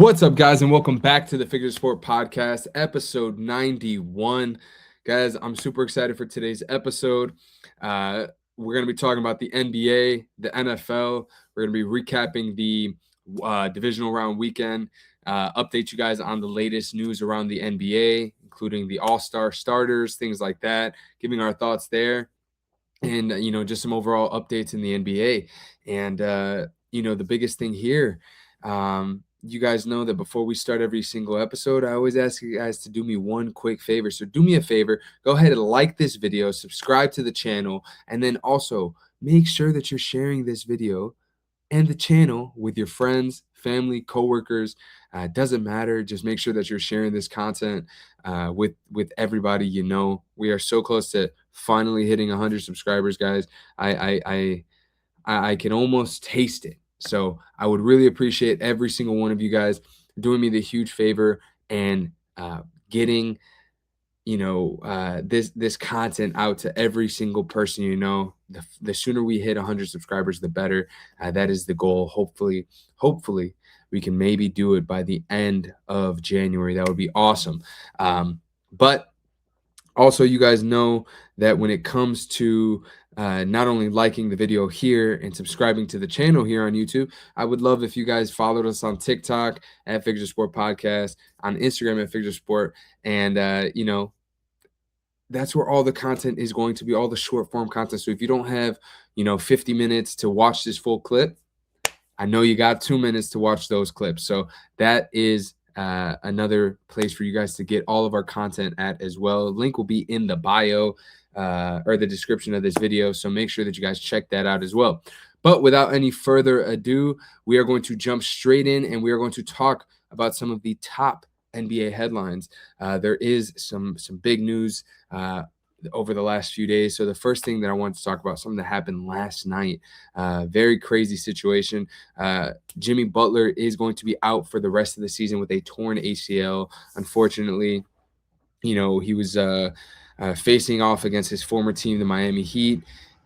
What's up, guys, and welcome back to the Figure Sport Podcast, episode 91. Guys, I'm super excited for today's episode. We're going to be talking about the NBA, the NFL. We're going to be recapping the divisional round weekend, update you guys on the latest news around the NBA, including the all-star starters, things like that, giving our thoughts there, and, just some overall updates in the NBA. And, the biggest thing here, you guys know that before we start every single episode, I always ask you guys to do me one quick favor. So do me a favor, go ahead and like this video, subscribe to the channel, and then also make sure that you're sharing this video and the channel with your friends, family, coworkers. Doesn't matter. Just make sure that you're sharing this content with everybody you know. We are so close to finally hitting 100 subscribers, guys. I can almost taste it. So I would really appreciate every single one of you guys doing me the huge favor and getting this content out to every single person you know. The sooner we hit 100 subscribers, the better. That is the goal. Hopefully we can maybe do it by the end of January. That would be awesome. But also, you guys know that when it comes to not only liking the video here and subscribing to the channel here on YouTube, I would love if you guys followed us on TikTok at Figure Sport Podcast, on Instagram at Figure Sport, and that's where all the content is going to be, all the short form content. So if you don't have 50 minutes to watch this full clip, I know you got 2 minutes to watch those clips. So that is another place for you guys to get all of our content at as well. Link will be in the bio or the description of this video, so make sure that you guys check that out as well. But without any further ado, we are going to jump straight in and we are going to talk about some of the top NBA headlines. There is some big news over the last few days. So the first thing that I want to talk about, something that happened last night, very crazy situation. Jimmy Butler is going to be out for the rest of the season with a torn ACL. Unfortunately, he was facing off against his former team, the Miami Heat,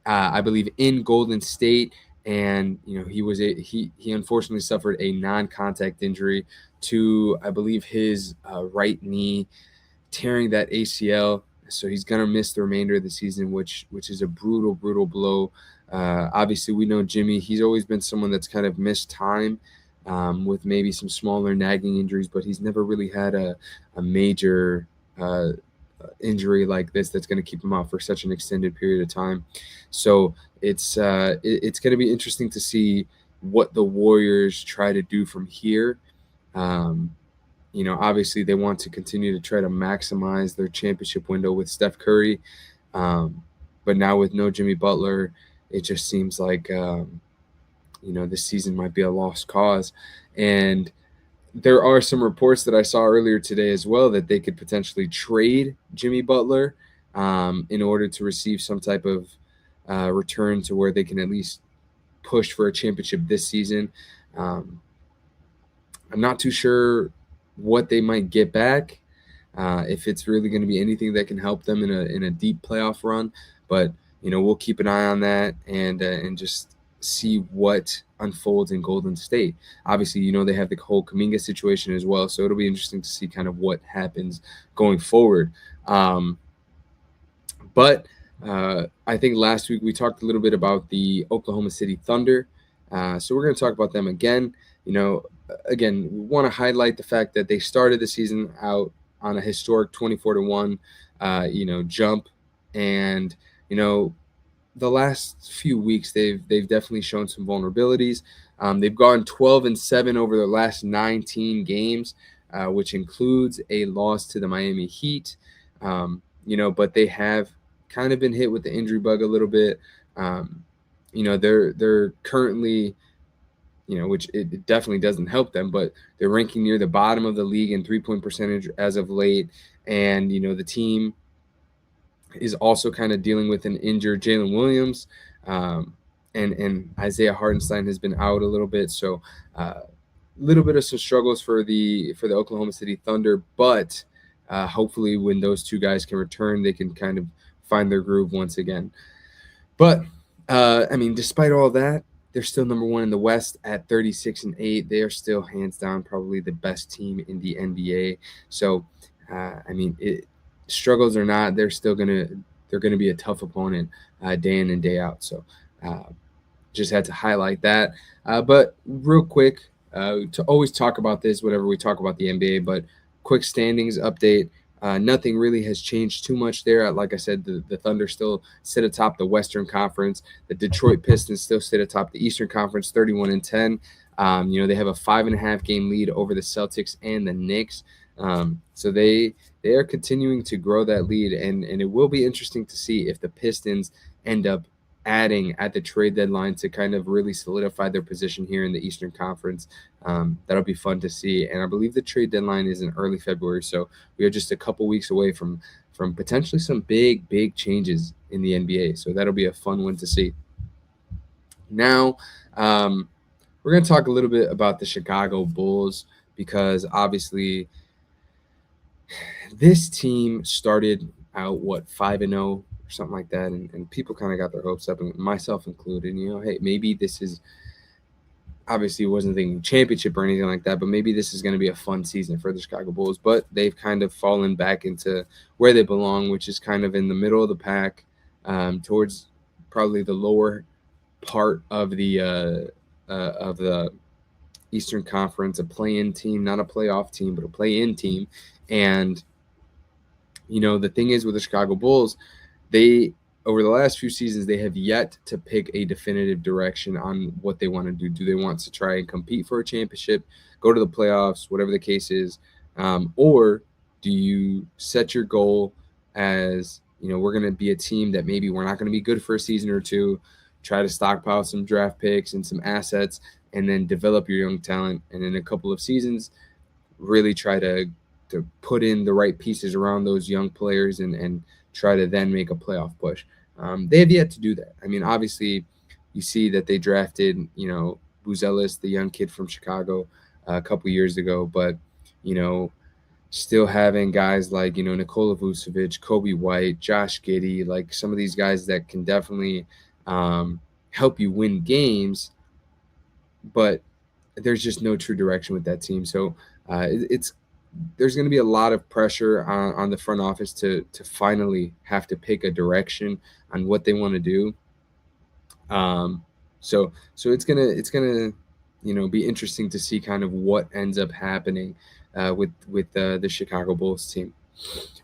I believe in Golden State. And, he unfortunately suffered a non-contact injury to, I believe, his right knee, tearing that ACL. So he's going to miss the remainder of the season, which is a brutal blow. Obviously, we know Jimmy. He's always been someone that's kind of missed time with maybe some smaller nagging injuries, but he's never really had a major injury like this that's going to keep him out for such an extended period of time. So it's going to be interesting to see what the Warriors try to do from here. Obviously they want to continue to try to maximize their championship window with Steph Curry. But now with no Jimmy Butler, it just seems like, this season might be a lost cause. And there are some reports that I saw earlier today as well that they could potentially trade Jimmy Butler in order to receive some type of return to where they can at least push for a championship this season. I'm not too sure what they might get back, if it's really going to be anything that can help them in a deep playoff run. But we'll keep an eye on that and just see what unfolds in Golden State. Obviously, they have the whole Kuminga situation as well, so it'll be interesting to see kind of what happens going forward. But I think last week we talked a little bit about the Oklahoma City Thunder, so we're going to talk about them again. Again, we want to highlight the fact that they started the season out on a historic 24-1, jump, and the last few weeks they've definitely shown some vulnerabilities. They've gone 12-7 over their last 19 games, which includes a loss to the Miami Heat. But they have kind of been hit with the injury bug a little bit. They're currently, which it definitely doesn't help them, but they're ranking near the bottom of the league in 3-point percentage as of late. And, the team is also kind of dealing with an injured Jalen Williams, and Isaiah Hartenstein has been out a little bit. So a little bit of some struggles for the Oklahoma City Thunder, but hopefully when those two guys can return, they can kind of find their groove once again. But, despite all that, they're still number one in the West at 36-8. They are still hands down probably the best team in the NBA. So, I mean, struggles or not, they're gonna be a tough opponent day in and day out. So, just had to highlight that. But real quick, to always talk about this whenever we talk about the NBA, but quick standings update. Nothing really has changed too much there. Like I said, the Thunder still sit atop the Western Conference. The Detroit Pistons still sit atop the Eastern Conference, 31-10. They have a 5.5 game lead over the Celtics and the Knicks. So they are continuing to grow that lead, and it will be interesting to see if the Pistons end up adding at the trade deadline to kind of really solidify their position here in the Eastern Conference. That'll be fun to see. And I believe the trade deadline is in early February, so we are just a couple weeks away from potentially some big changes in the NBA. So that'll be a fun one to see. Now, we're going to talk a little bit about the Chicago Bulls, because obviously this team started out 5-0 or something like that, and people kind of got their hopes up, and myself included. Hey, maybe this is, obviously it wasn't thinking championship or anything like that, but maybe this is going to be a fun season for the Chicago Bulls. But they've kind of fallen back into where they belong, which is kind of in the middle of the pack, towards probably the lower part of the Eastern Conference, a play-in team, not a playoff team, but a play-in team. And the thing is with the Chicago Bulls, they, over the last few seasons, they have yet to pick a definitive direction on what they want to do. Do they want to try and compete for a championship, go to the playoffs, whatever the case is, or do you set your goal as, we're going to be a team that maybe we're not going to be good for a season or two, try to stockpile some draft picks and some assets, and then develop your young talent, and in a couple of seasons really try to put in the right pieces around those young players and try to then make a playoff push. They have yet to do that. I mean, obviously, you see that they drafted, Buzelis, the young kid from Chicago, a couple years ago, but, still having guys like, Nikola Vucevic, Kobe White, Josh Giddey, like some of these guys that can definitely help you win games, but there's just no true direction with that team. So there's going to be a lot of pressure on the front office to finally have to pick a direction on what they want to do. So it's gonna be interesting to see kind of what ends up happening with the Chicago Bulls team.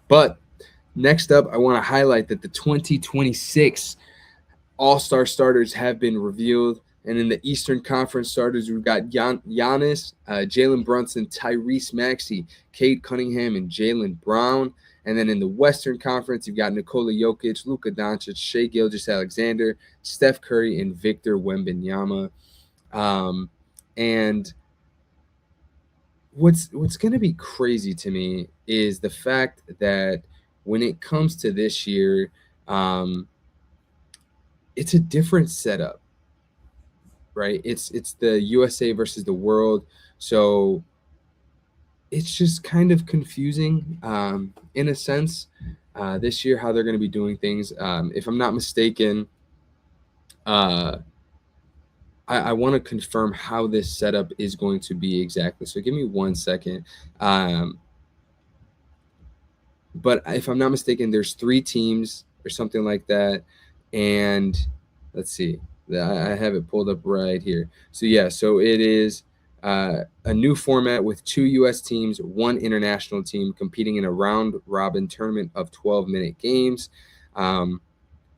But next up, I want to highlight that the 2026 All-Star starters have been revealed. And in the Eastern Conference starters, we've got Giannis, Jalen Brunson, Tyrese Maxey, Cade Cunningham, and Jaylen Brown. And then in the Western Conference, you've got Nikola Jokic, Luka Doncic, Shai Gilgeous-Alexander, Steph Curry, and Victor Wembanyama. And what's going to be crazy to me is the fact that when it comes to this year, it's a different setup. Right, it's the USA versus the world, so it's just kind of confusing in a sense this year how they're going to be doing things. If I'm not mistaken, I want to confirm how this setup is going to be exactly. So give me 1 second. But if I'm not mistaken, there's 3 teams or something like that, and let's see. I have it pulled up right here. So yeah, so it is a new format with 2 U.S. teams, 1 international team competing in a round-robin tournament of 12-minute games.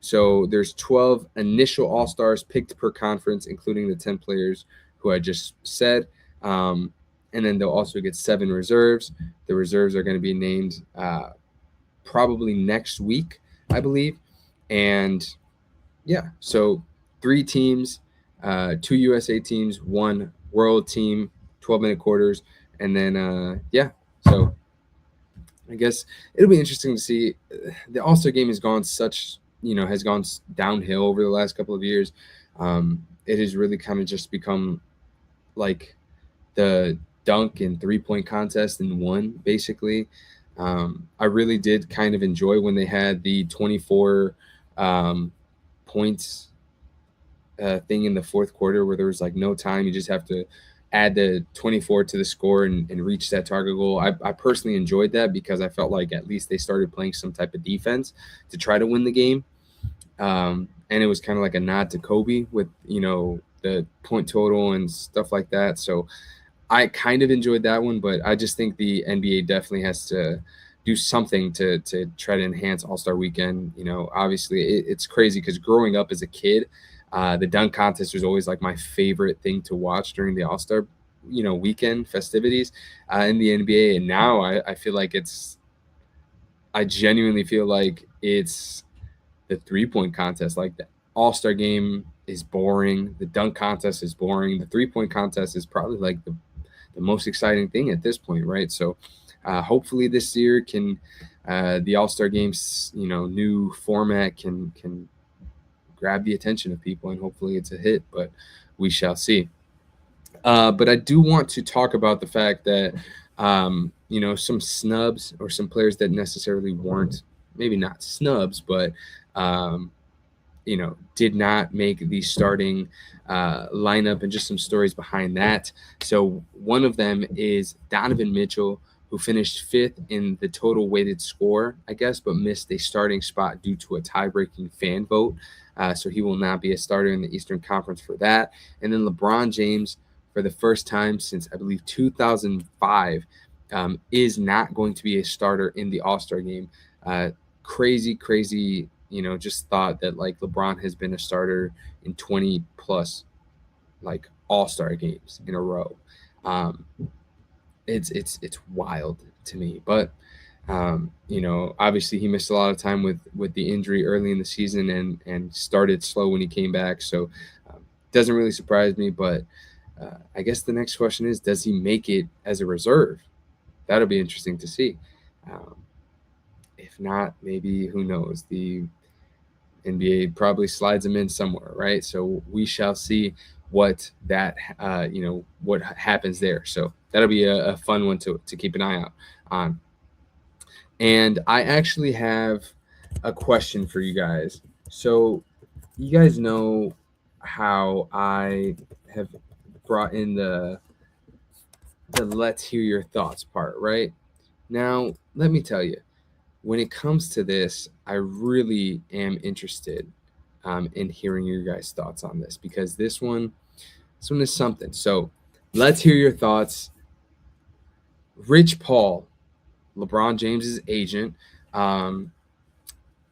So there's 12 initial All-Stars picked per conference, including the 10 players who I just said. And then they'll also get 7 reserves. The reserves are going to be named probably next week, I believe. And yeah, so 3 teams, 2 USA teams, 1 world team, 12-minute quarters, and then so I guess it'll be interesting to see. The All-Star game has gone downhill over the last couple of years. It has really kind of just become like the dunk and 3-point contest in one, basically. I really did kind of enjoy when they had the 24 points thing in the fourth quarter where there was like no time. You just have to add the 24 to the score and reach that target goal. I personally enjoyed that because I felt like at least they started playing some type of defense to try to win the game. And it was kind of like a nod to Kobe with, the point total and stuff like that. So I kind of enjoyed that one, but I just think the NBA definitely has to do something to try to enhance All-Star Weekend. Obviously it's crazy because growing up as a kid, the dunk contest was always like my favorite thing to watch during the All-Star, weekend festivities in the NBA. And now I feel like I genuinely feel like it's the 3-point contest. Like the All-Star game is boring. The dunk contest is boring. The 3-point contest is probably like the most exciting thing at this point, right? So hopefully this year can the All-Star Games, new format can grab the attention of people, and hopefully it's a hit, but we shall see. But I do want to talk about the fact that some snubs or some players that necessarily weren't, maybe not snubs, but um, did not make the starting lineup, and just some stories behind that. So one of them is Donovan Mitchell, who finished fifth in the total weighted score, I guess, but missed a starting spot due to a tie-breaking fan vote. So he will not be a starter in the Eastern Conference for that. And then LeBron James, for the first time since I believe 2005, is not going to be a starter in the All-Star game. Crazy, just thought that like LeBron has been a starter in 20 plus like all-star games in a row. Um, it's wild to me, but obviously he missed a lot of time with the injury early in the season and started slow when he came back. So doesn't really surprise me, but I guess the next question is, does he make it as a reserve? That'll be interesting to see. Um, if not, maybe who knows? The NBA probably slides him in somewhere, right? So we shall see what what happens there. So that'll be a fun one to keep an eye out on. And I actually have a question for you guys. So you guys know how I have brought in the let's hear your thoughts part, right? Now, let me tell you, when it comes to this, I really am interested in hearing your guys' thoughts on this, because this one is something. So let's hear your thoughts. Rich Paul, LeBron James's agent, um,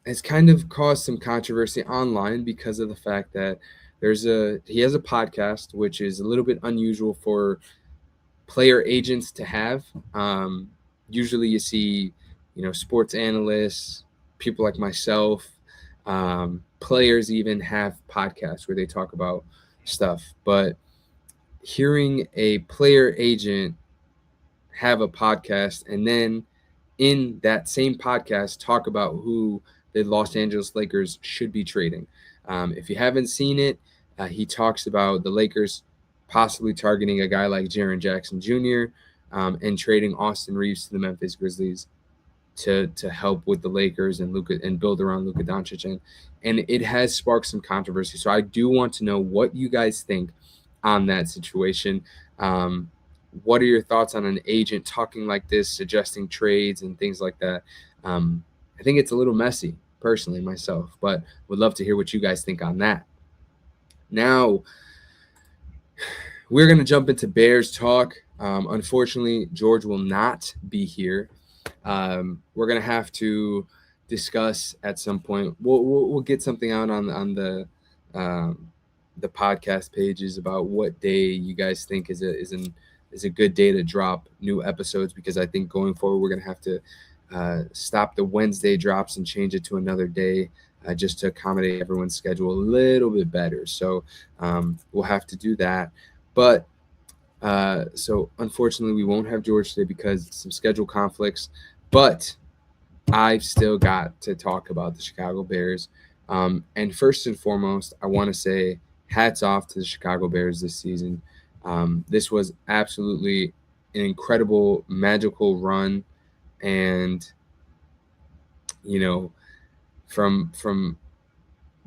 has kind of caused some controversy online because of the fact that he has a podcast, which is a little bit unusual for player agents to have. Usually you see, sports analysts, people like myself, players even have podcasts where they talk about stuff. But hearing a player agent have a podcast and then in that same podcast talk about who the Los Angeles Lakers should be trading. If you haven't seen it, he talks about the Lakers possibly targeting a guy like Jaren Jackson Jr. And trading Austin Reeves to the Memphis Grizzlies to help with the Lakers and Luka and build around Luka Doncic, and it has sparked some controversy. So I do want to know what you guys think on that situation. Um, what are your thoughts on an agent talking like this, suggesting trades and things like that? I think it's a little messy, personally, myself, but would love to hear what you guys think on that. Now, we're going to jump into Bears talk. Unfortunately, George will not be here. We're going to have to discuss at some point. We'll get something out on the podcast pages about what day you guys think is a good day to drop new episodes, because I think going forward we're going to have to stop the Wednesday drops and change it to another day, just to accommodate everyone's schedule a little bit better. So we'll have to do that. But so unfortunately we won't have George today because some schedule conflicts, but I've still got to talk about the Chicago Bears. And first and foremost, I want to say hats off to the Chicago Bears this season. This was absolutely an incredible, magical run. And, from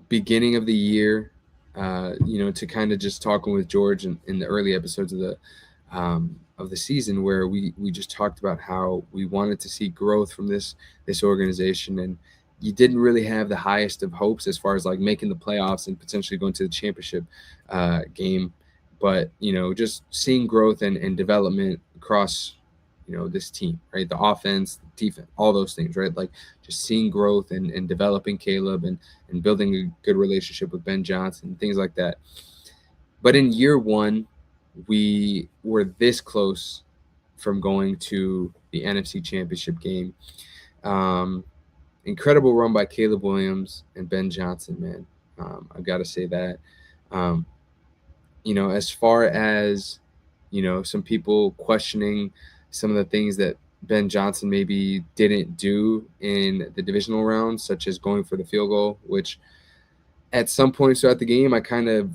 beginning of the year, to kind of just talking with George in the early episodes of the season, where we just talked about how we wanted to see growth from this organization, and you didn't really have the highest of hopes as far as like making the playoffs and potentially going to the championship game, but just seeing growth and development across this team, right? The offense, the defense, all those things, right? Like just seeing growth and developing Caleb and building a good relationship with Ben Johnson, things like that. But in year one, we were this close from going to the NFC Championship game. Um, Incredible run by Caleb Williams and Ben Johnson, man. I've got to say that. Um, as far as, some people questioning some of the things that Ben Johnson maybe didn't do in the divisional round, such as going for the field goal, which at some points throughout the game, I kind of,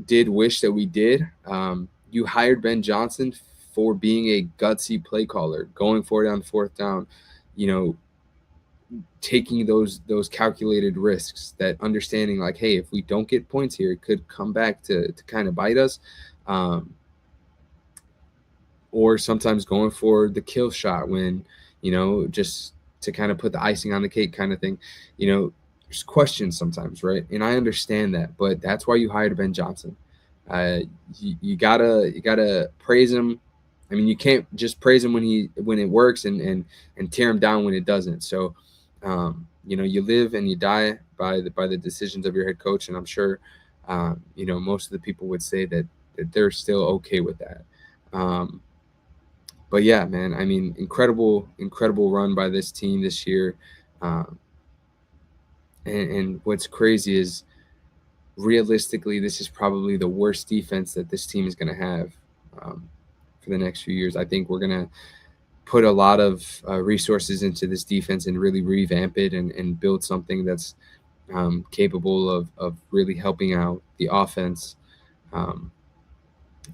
did wish that we did. You hired Ben Johnson for being a gutsy play caller, going for it on fourth down, you know, taking those calculated risks, that understanding like, hey, if we don't get points here, it could come back to kind of bite us. Um, or sometimes going for the kill shot when, just to kind of put the icing on the cake kind of thing. There's questions sometimes, right? And I understand that, but that's why you hired Ben Johnson. You gotta praise him. I mean, you can't just praise him when it works and tear him down when it doesn't. So, you live and you die by the decisions of your head coach, and I'm sure, most of the people would say that they're still okay with that. Um, but yeah, man, I mean, incredible run by this team this year. Um, and what's crazy is, realistically, this is probably the worst defense that this team is going to have um, for the next few years. I think we're going to put a lot of resources into this defense and really revamp it and build something that's capable of really helping out the offense um,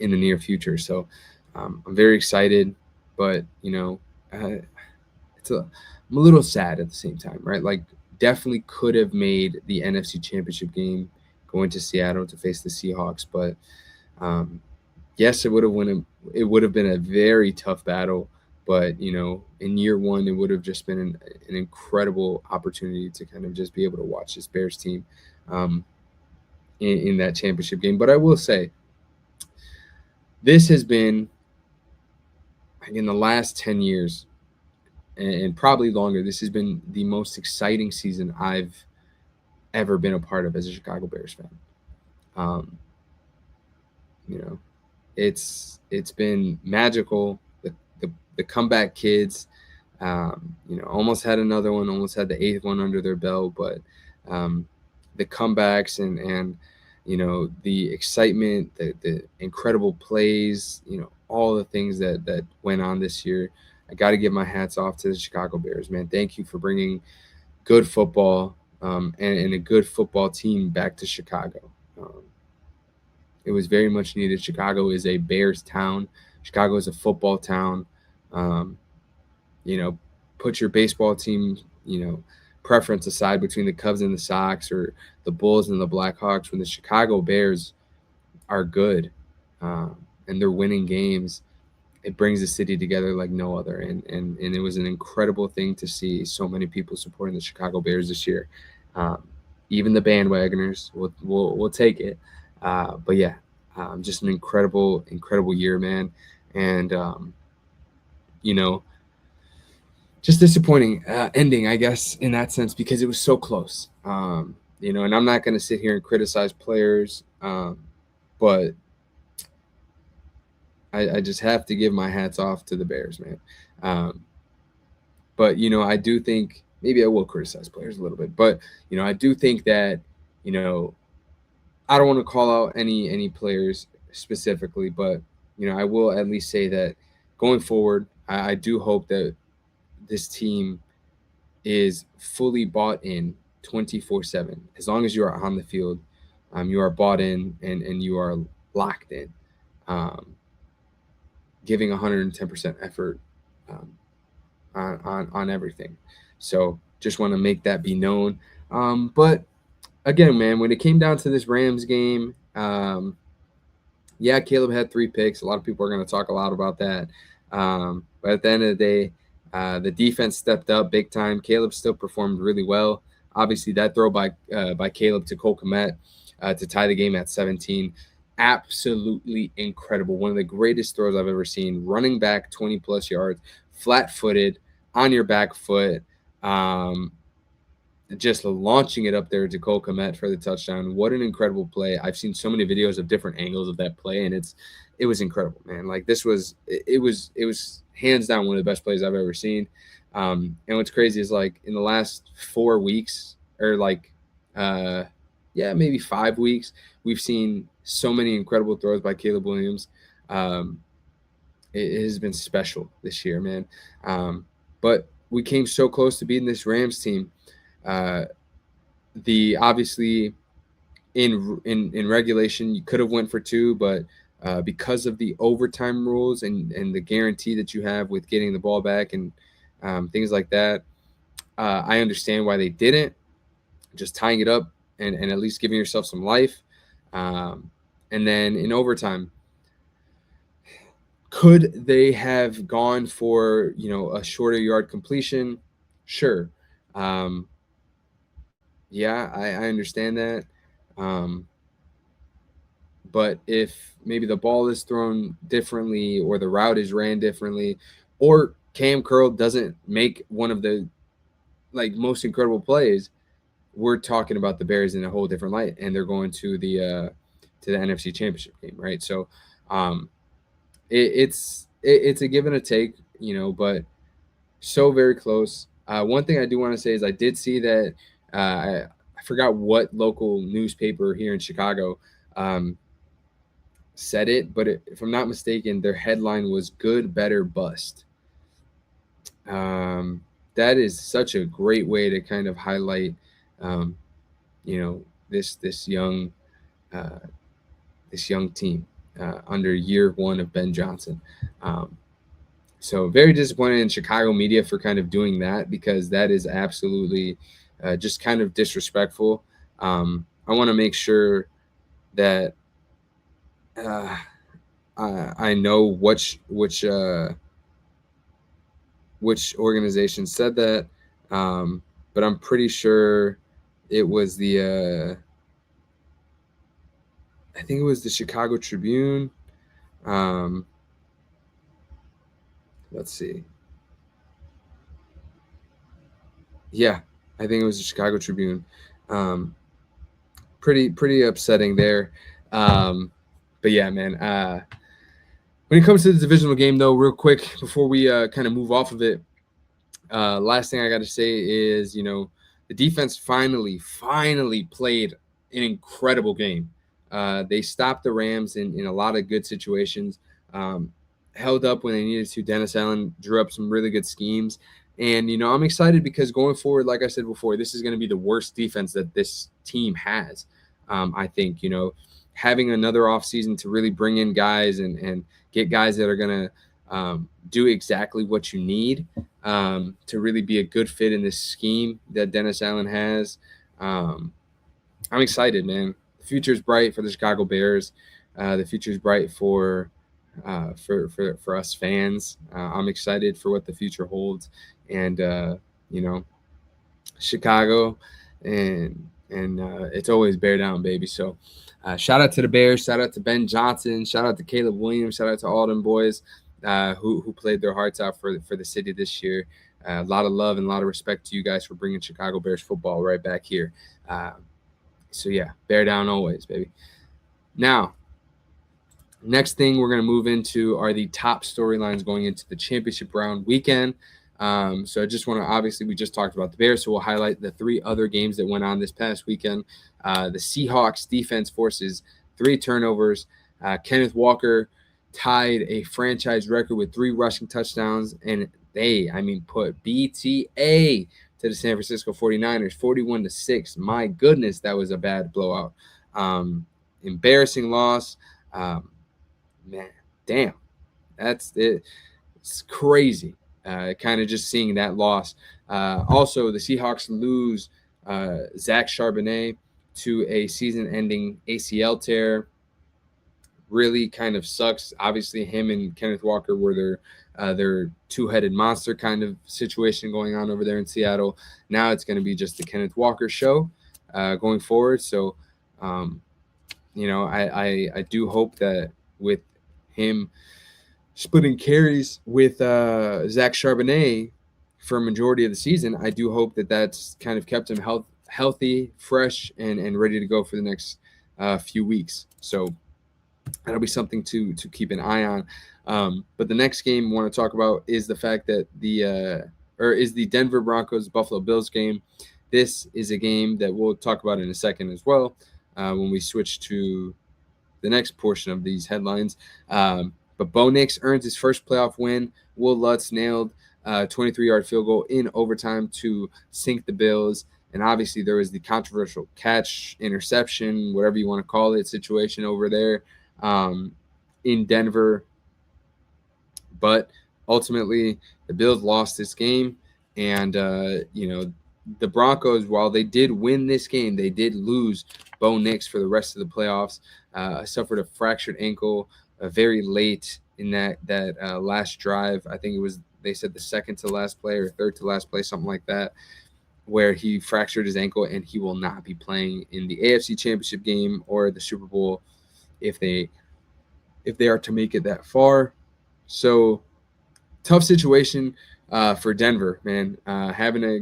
in the near future. So I'm very excited, but I'm a little sad at the same time, right? Like, definitely could have made the NFC Championship game going to Seattle to face the Seahawks, but um, yes, it would have been a very tough battle. But in year one, it would have just been an incredible opportunity to kind of just be able to watch this Bears team um, in that championship game. But I will say, this has been, in the last 10 years, and probably longer, this has been the most exciting season I've ever been a part of as a Chicago Bears fan. Um, you know, it's been magical. The comeback kids, almost had another one, almost had the eighth one under their belt, but um, the comebacks and the excitement, the incredible plays, all the things that went on this year. I got to give my hats off to the Chicago Bears, man. Thank you for bringing good football and a good football team back to Chicago. Um, it was very much needed. Chicago is a Bears town. Chicago is a football town. Um, you know, put your baseball team, preference aside between the Cubs and the Sox, or the Bulls and the Blackhawks. When the Chicago Bears are good and they're winning games, it brings the city together like no other. And it was an incredible thing to see so many people supporting the Chicago Bears this year. Um, Even the bandwagoners will take it. But yeah, just an incredible year, man. And you know, just disappointing ending, I guess, in that sense, because it was so close. And I'm not going to sit here and criticize players, but I just have to give my hats off to the Bears, man. But I do think, maybe I will criticize players a little bit, but I do think that I don't want to call out any players specifically, but I will at least say that going forward, I do hope that this team is fully bought in 24/7. As long as you are on the field, you are bought in and you are locked in, um, giving 110% effort um, on everything. So just want to make that be known. But again, man, when it came down to this Rams game, yeah, Caleb had 3 picks. A lot of people are going to talk a lot about that. But at the end of the day, the defense stepped up big time. Caleb still performed really well. Obviously, that throw by Caleb to Cole Kmet to tie the game at 17, absolutely incredible. One of the greatest throws I've ever seen. Running back 20 plus yards, flat footed, on your back foot. Um, just launching it up there to Cole Kmet for the touchdown. What an incredible play. I've seen so many videos of different angles of that play, and it was incredible, man. Like this was it was hands down one of the best plays I've ever seen. And what's crazy is like in the last 4 weeks or like yeah, maybe 5 weeks, we've seen so many incredible throws by Caleb Williams. Um, it has been special this year, man. But we came so close to beating this Rams team. Uh, the obviously in regulation you could have went for 2, but because of the overtime rules and the guarantee that you have with getting the ball back and things like that, I understand why they didn't. Just tying it up and at least giving yourself some life. Um, and then in overtime, could they have gone for a shorter yard completion? Sure. Um, yeah, I understand that. Um, but if maybe the ball is thrown differently or the route is ran differently, or Cam Curl doesn't make one of the like most incredible plays, we're talking about the Bears in a whole different light, and they're going to the NFC Championship game, right? So, um, it's a give and a take, but so very close. One thing I do want to say is I did see that I forgot what local newspaper here in Chicago um, said it, but if I'm not mistaken, their headline was "Good, Better, Bust." Um, that is such a great way to kind of highlight, um, this uh, this young team under year 1 of Ben Johnson. Um, So very disappointed in Chicago media for kind of doing that, because that is absolutely just kind of disrespectful. I want to make sure that uh, I know which organization said that, um, but I'm pretty sure it was I think it was the Chicago Tribune. Um, let's see. Yeah, I think it was the Chicago Tribune. Um, pretty upsetting there. Um, but yeah, man. When it comes to the divisional game, though, real quick before we kind of move off of it, last thing I got to say is, the defense finally played an incredible game. They stopped the Rams in a lot of good situations, um, held up when they needed to. Dennis Allen drew up some really good schemes. And, I'm excited because going forward, like I said before, this is going to be the worst defense that this team has. I think, having another offseason to really bring in guys and get guys that are going to do exactly what you need to really be a good fit in this scheme that Dennis Allen has. I'm excited, man. The future is bright for the Chicago Bears. The future is bright for us fans. I'm excited for what the future holds, and you know, Chicago, and it's always bear down, baby. So, shout out to the Bears. Shout out to Ben Johnson. Shout out to Caleb Williams. Shout out to all them boys who played their hearts out for the city this year. A lot of love and a lot of respect to you guys for bringing Chicago Bears football right back here. So yeah, bear down always, baby. Now, next thing we're going to move into are the top storylines going into the championship round weekend. So I just want to, obviously, we just talked about the Bears, so we'll highlight the 3 other games that went on this past weekend. The Seahawks defense forces 3 turnovers. Kenneth Walker tied a franchise record with 3 rushing touchdowns, and put BTA to the San Francisco 49ers, 41-6. My goodness, that was a bad blowout. Embarrassing loss. Man, damn, that's it. It's crazy. Kind of just seeing that loss. Also, the Seahawks lose Zach Charbonnet, to a season-ending ACL tear. Really kind of sucks. Obviously, him and Kenneth Walker were their two-headed monster kind of situation going on over there in Seattle. Now it's going to be just the Kenneth Walker show going forward. So, I do hope that with him splitting carries with Zach Charbonnet for a majority of the season, I do hope that that's kind of kept him healthy, fresh, and ready to go for the next few weeks. So that'll be something to keep an eye on. But the next game I want to talk about is the fact that the Denver Broncos Buffalo Bills game. This is a game that we'll talk about in a second as well when we switch to the next portion of these headlines. But Bo Nix earns his first playoff win. Will Lutz nailed a 23-yard field goal in overtime to sink the Bills. And obviously there was the controversial catch, interception, whatever you want to call it, situation over there in Denver. But ultimately, the Bills lost this game. And, the Broncos, while they did win this game, they did lose Bo Nix for the rest of the playoffs. Suffered a fractured ankle very late in that last drive. I think they said the second to last play or third to last play, something like that, where he fractured his ankle, and he will not be playing in the AFC Championship game or the Super Bowl if they are to make it that far. So tough situation for Denver, man. Having to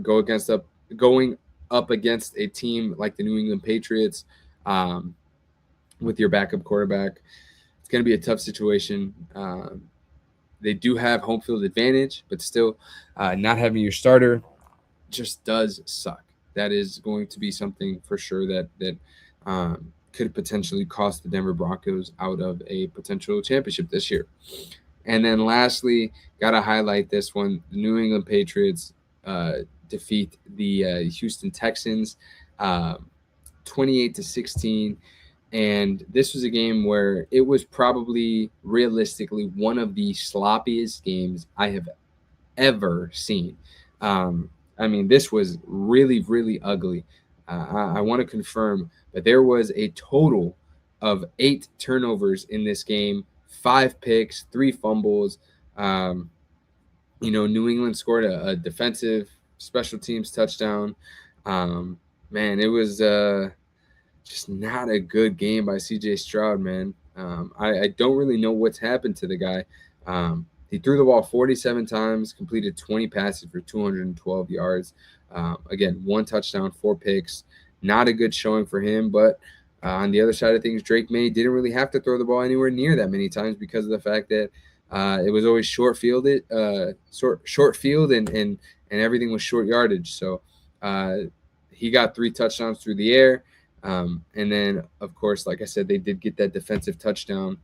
going up against a team like the New England Patriots with your backup quarterback. It's going to be a tough situation. They do have home field advantage, but still not having your starter just does suck. That is going to be something for sure that could potentially cost the Denver Broncos out of a potential championship this year. And then lastly, got to highlight this one. The New England Patriots defeat the Houston Texans 28-16. And this was a game where it was probably realistically one of the sloppiest games I have ever seen. This was really, really ugly. I want to confirm, but there was a total of 8 turnovers in this game, 5 picks, 3 fumbles. New England scored a defensive special teams touchdown. It was just not a good game by C.J. Stroud, man. I don't really know what's happened to the guy. He threw the ball 47 times, completed 20 passes for 212 yards. Again, 1 touchdown, 4 picks. Not a good showing for him, but on the other side of things, Drake May didn't really have to throw the ball anywhere near that many times because of the fact that it was always short field, and everything was short yardage. So he got 3 touchdowns through the air. And then, of course, like I said, they did get that defensive touchdown.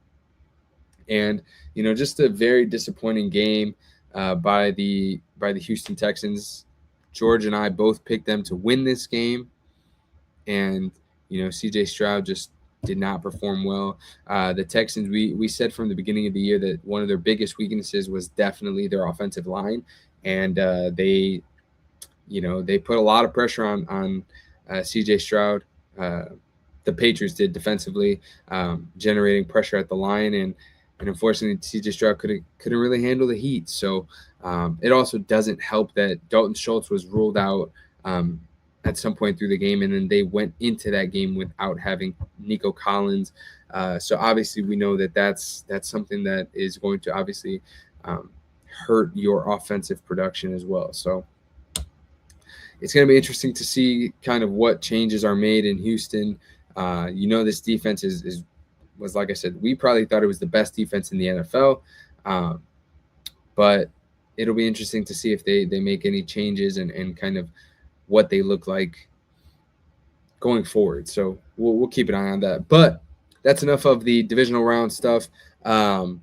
And, just a very disappointing game by the Houston Texans. George and I both picked them to win this game. And, C.J. Stroud just did not perform well. The Texans, we said from the beginning of the year that one of their biggest weaknesses was definitely their offensive line. And they put a lot of pressure on C.J. Stroud. The Patriots did defensively, generating pressure at the line, and unfortunately, C.J. Stroud couldn't really handle the heat. So it also doesn't help that Dalton Schultz was ruled out at some point through the game, and then they went into that game without having Nico Collins. So obviously, we know that that's something that is going to obviously hurt your offensive production as well. So it's going to be interesting to see kind of what changes are made in Houston. This defense was, like I said, we probably thought it was the best defense in the NFL. But it'll be interesting to see if they make any changes and kind of what they look like going forward. So we'll keep an eye on that. But that's enough of the divisional round stuff. I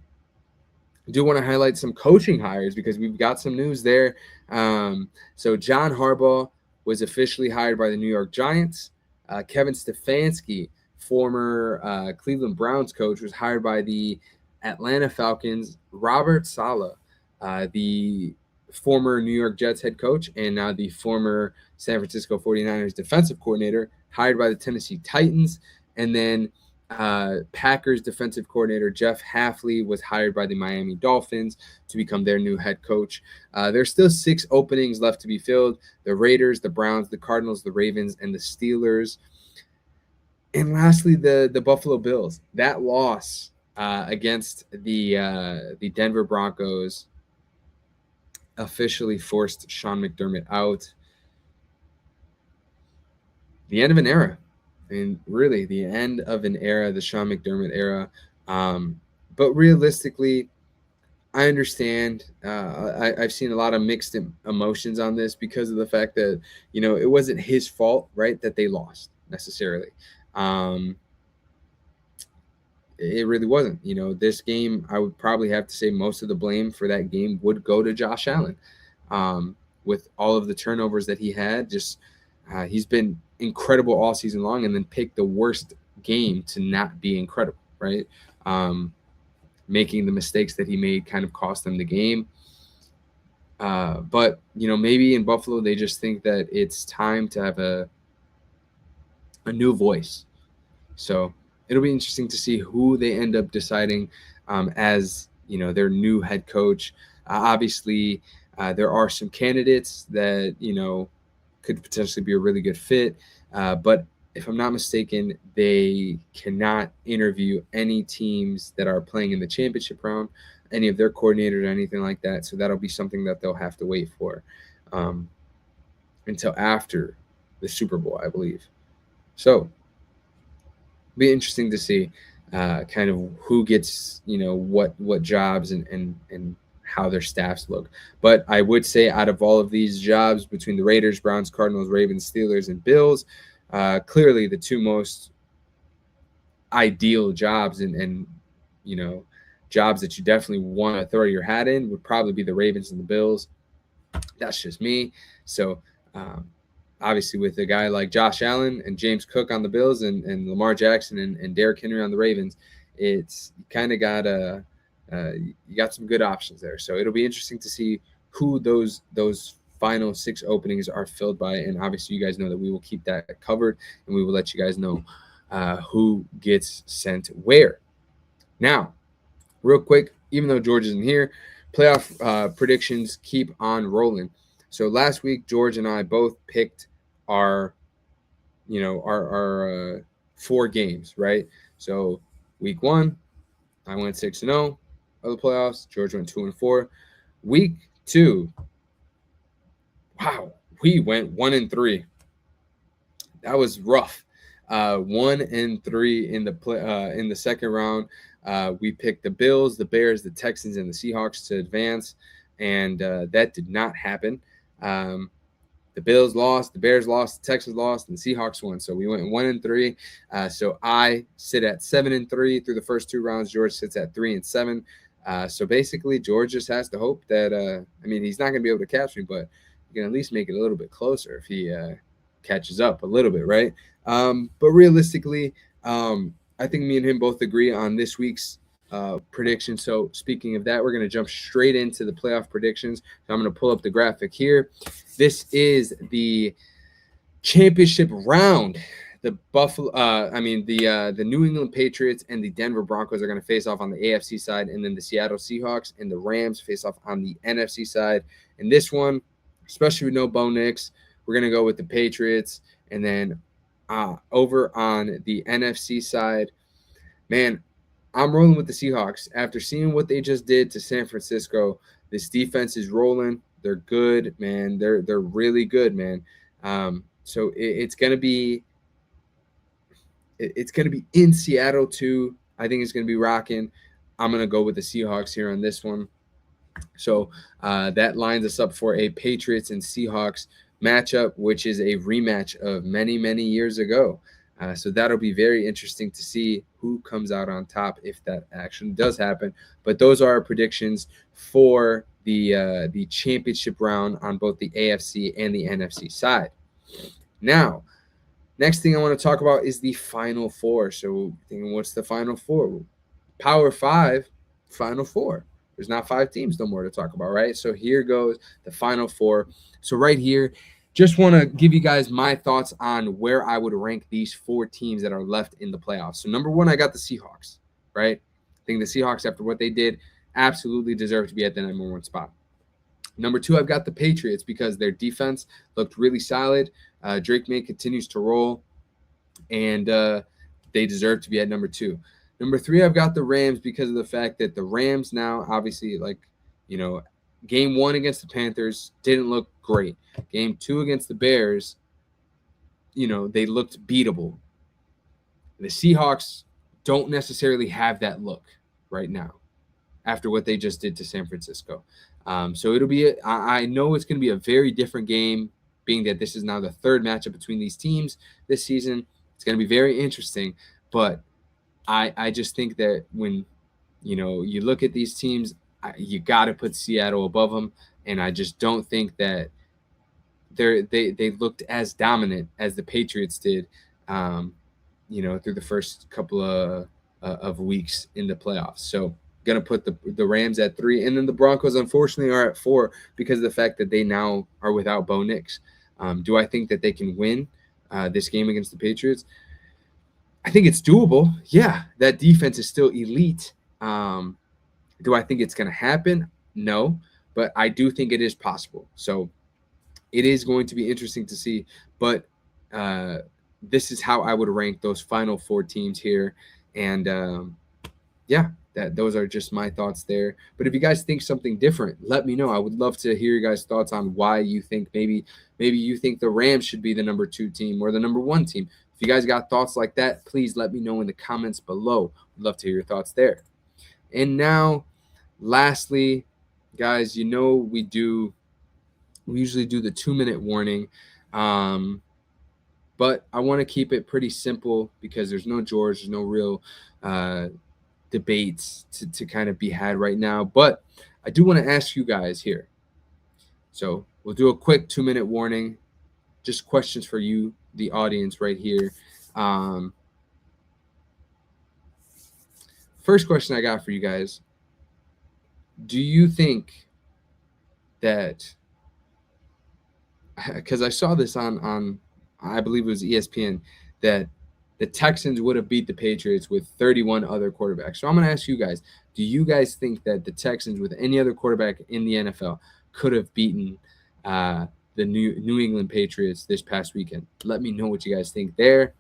do want to highlight some coaching hires because we've got some news there. So John Harbaugh was officially hired by the New York Giants. Kevin Stefanski, former Cleveland Browns coach, was hired by the Atlanta Falcons. Robert Saleh, the former New York Jets head coach and now the former San Francisco 49ers defensive coordinator, hired by the Tennessee Titans. And then Packers defensive coordinator Jeff Hafley was hired by the Miami Dolphins to become their new head coach. There's still 6 openings left to be filled: the Raiders, the Browns, the Cardinals, the Ravens, and the Steelers. And lastly, the Buffalo Bills. That loss against the Denver Broncos officially forced Sean McDermott out. The end of an era. And really, the end of an era, the Sean McDermott era. But realistically, I understand. I've seen a lot of mixed emotions on this because of the fact that, it wasn't his fault, right, that they lost necessarily. It really wasn't. This game, I would probably have to say most of the blame for that game would go to Josh Allen. With all of the turnovers that he had, he's been incredible all season long, and then picked the worst game to not be incredible, right? Making the mistakes that he made kind of cost them the game. But, maybe in Buffalo, they just think that it's time to have a new voice. So it'll be interesting to see who they end up deciding as, their new head coach. Obviously, there are some candidates that, could potentially be a really good fit. But if I'm not mistaken, they cannot interview any teams that are playing in the championship round, any of their coordinators or anything like that. So that'll be something that they'll have to wait for until after the Super Bowl, I believe. So be interesting to see kind of who gets, what jobs and how their staffs look. But I would say out of all of these jobs between the Raiders, Browns, Cardinals, Ravens, Steelers, and Bills, clearly the 2 most ideal jobs and jobs that you definitely want to throw your hat in would probably be the Ravens and the Bills. That's just me. So obviously with a guy like Josh Allen and James Cook on the Bills and Lamar Jackson and Derrick Henry on the Ravens, it's kind of got you got some good options there. So it'll be interesting to see who those final 6 openings are filled by. And obviously you guys know that we will keep that covered, and we will let you guys know who gets sent where. Now, real quick, even though George isn't here, playoff predictions keep on rolling. So last week, George and I both picked our 4 games, right? So week 1, I went 6-0 of the playoffs. George went 2-4. Week 2, wow, we went 1-3. That was rough. 1-3 in the second round. We picked the Bills, the Bears, the Texans, and the Seahawks to advance, and that did not happen. The Bills lost, the Bears lost, the Texans lost, and the Seahawks won. So we went 1-3. So I sit at 7-3 through the first 2 rounds. George sits at 3-7. So basically, George just has to hope that he's not going to be able to catch me, but he can at least make it a little bit closer if he catches up a little bit, right? But realistically, I think me and him both agree on this week's prediction. So speaking of that, we're going to jump straight into the playoff predictions. So I'm going to pull up the graphic here. This is the championship round. The New England Patriots and the Denver Broncos are going to face off on the AFC side, and then the Seattle Seahawks and the Rams face off on the NFC side. And this one, especially with no Bo Nix, we're going to go with the Patriots. And then over on the NFC side, man, I'm rolling with the Seahawks. After seeing what they just did to San Francisco, this defense is rolling. They're good, man. They're really good, man. So it's gonna be in Seattle too. I think it's gonna be rocking. I'm gonna go with the Seahawks here on this one. So that lines us up for a Patriots and Seahawks matchup, which is a rematch of many, many years ago. So that'll be very interesting to see who comes out on top if that actually does happen. But those are our predictions for the championship round on both the AFC and the NFC side. Now, next thing I want to talk about is the Final Four. So thinking, what's the Final Four? Power 5, Final Four. There's not 5 teams no more to talk about, right? So here goes the final 4. So right here, just want to give you guys my thoughts on where I would rank these 4 teams that are left in the playoffs. So number 1, I got the Seahawks, right? I think the Seahawks, after what they did, absolutely deserve to be at the number 1 spot. Number 2, I've got the Patriots because their defense looked really solid. Drake May continues to roll, and they deserve to be at number 2. Number 3, I've got the Rams because of the fact that the Rams now, obviously, game 1 against the Panthers didn't look great. Game 2 against the Bears, they looked beatable. The Seahawks don't necessarily have that look right now after what they just did to San Francisco. So I know it's going to be a very different game, being that this is now the 3rd matchup between these teams this season. It's going to be very interesting, but I just think that when, you look at these teams, you got to put Seattle above them, and I just don't think that they looked as dominant as the Patriots did, through the first couple of weeks in the playoffs. So gonna put the Rams at 3, and then the Broncos unfortunately are at 4 because of the fact that they now are without Bo Nix. Do I think that they can win this game against the Patriots? I think it's doable. Yeah, that defense is still elite. Do I think it's going to happen? No, but I do think it is possible. So it is going to be interesting to see. But this is how I would rank those final 4 teams here. And those are just my thoughts there. But if you guys think something different, let me know. I would love to hear you guys' thoughts on why you think maybe you think the Rams should be the number 2 team or the number 1 team. If you guys got thoughts like that, please let me know in the comments below. I'd love to hear your thoughts there. And now, lastly, guys, we usually do the 2-minute warning. But I want to keep it pretty simple because there's no George, there's no real debates to kind of be had right now. But I do want to ask you guys here. So we'll do a quick 2-minute warning, just questions for you, the audience right here. First question I got for you guys. Do you think that, because I saw this on I believe it was ESPN, that the Texans would have beat the Patriots with 31 other quarterbacks. So I'm going to ask you guys, do you guys think that the Texans with any other quarterback in the NFL could have beaten the New England Patriots this past weekend? Let me know what you guys think there.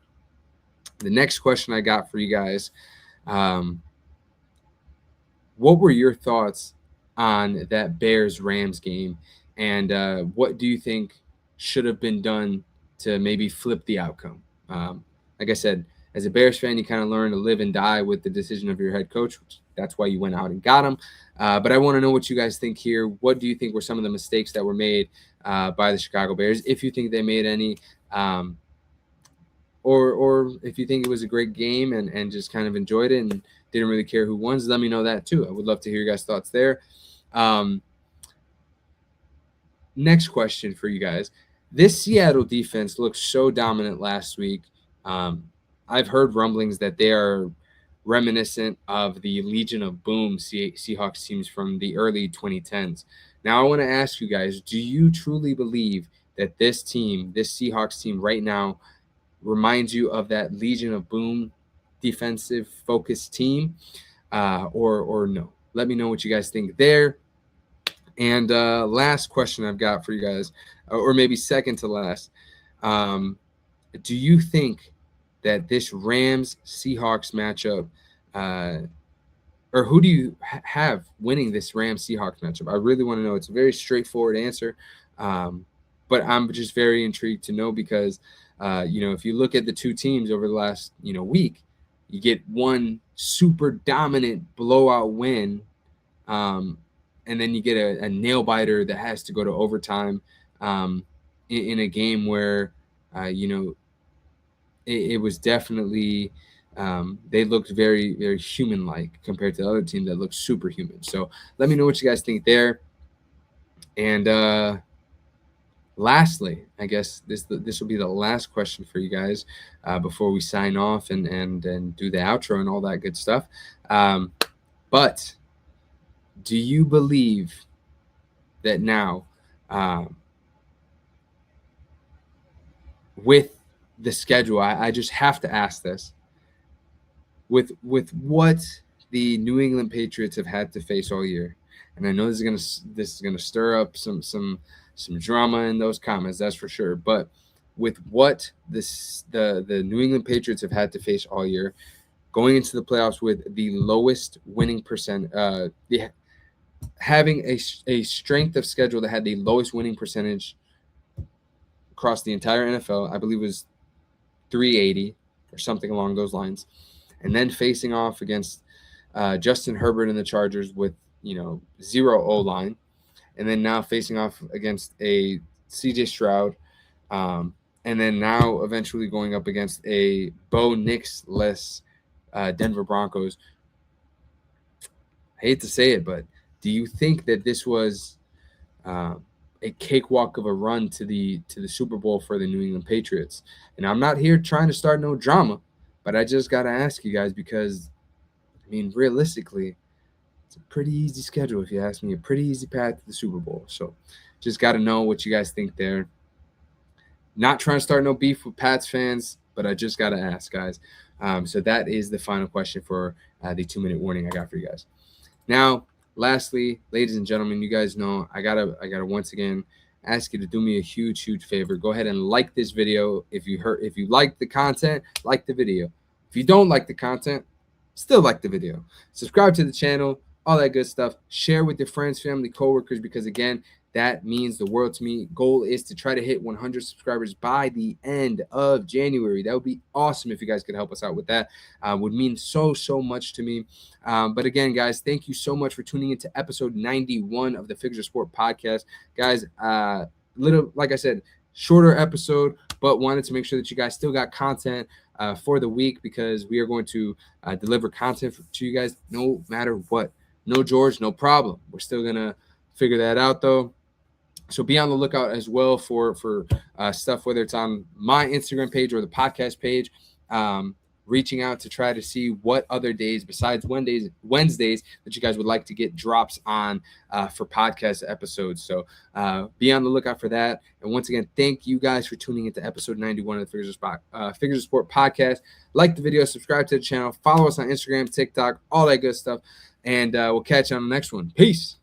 The next question I got for you guys, what were your thoughts on that Bears-Rams game? And what do you think should have been done to maybe flip the outcome? Like I said, as a Bears fan, you kind of learn to live and die with the decision of your head coach. That's why you went out and got him. But I want to know what you guys think here. What do you think were some of the mistakes that were made by the Chicago Bears, if you think they made any, or if you think it was a great game and just kind of enjoyed it and didn't really care who won? Let me know that too. I would love to hear your guys' thoughts there. Next question for you guys. This Seattle defense looked so dominant last week. I've heard rumblings that they are reminiscent of the Legion of Boom Seahawks teams from the early 2010s. Now, I want to ask you guys, do you truly believe that this Seahawks team right now, reminds you of that Legion of Boom defensive focused team, or no? Let me know what you guys think there. And last question I've got for you guys, or maybe second to last, do you think that this Rams-Seahawks matchup, or who do you have winning this Rams-Seahawks matchup? I really want to know. It's a very straightforward answer, but I'm just very intrigued to know because, if you look at the 2 teams over the last, week, you get one super dominant blowout win, and then you get a nail biter that has to go to overtime in a game where, it was definitely they looked very, very human-like compared to the other team that looked superhuman. So let me know what you guys think there. And lastly, I guess this will be the last question for you guys before we sign off and do the outro and all that good stuff. But Do you believe that now, um, with the schedule, I just have to ask this, with what the New England Patriots have had to face all year, and I know this is gonna stir up some drama in those comments, that's for sure. But with what the New England Patriots have had to face all year, going into the playoffs with the lowest winning percent, having a strength of schedule that had the lowest winning percentage across the entire NFL, I believe it was 380 or something along those lines, and then facing off against Justin Herbert and the Chargers with zero O line, and then now facing off against a CJ Stroud, and then now eventually going up against a Bo Nix-less Denver Broncos. I hate to say it, but do you think that this was a cakewalk of a run to the Super Bowl for the New England Patriots? And I'm not here trying to start no drama, but I just got to ask you guys because, I mean, realistically, it's a pretty easy schedule if you ask me, a pretty easy path to the Super Bowl. So just got to know what you guys think there. Not trying to start no beef with Pats fans, but I just got to ask, guys. So that is the final question for the 2-minute warning I got for you guys. Now, lastly, ladies and gentlemen, you guys know I gotta once again ask you to do me a huge favor. Go ahead and like this video. If you like the content, like the video. If you don't like the content, still like the video. Subscribe to the channel, all that good stuff. Share with your friends, family, coworkers, because again, that means the world to me. Goal is to try to hit 100 subscribers by the end of January. That would be awesome if you guys could help us out with that. Would mean so much to me. But again, guys, thank you so much for tuning into episode 91 of the Figures of Sport podcast. Guys, like I said, shorter episode, but wanted to make sure that you guys still got content for the week, because we are going to deliver content to you guys no matter what. No George, no problem. We're still going to figure that out, though. So be on the lookout as well for stuff, whether it's on my Instagram page or the podcast page, reaching out to try to see what other days besides Wednesdays that you guys would like to get drops on for podcast episodes. So be on the lookout for that. And once again, thank you guys for tuning into episode 91 of the Figures of Sport podcast. Like the video, subscribe to the channel, follow us on Instagram, TikTok, all that good stuff. And we'll catch you on the next one. Peace.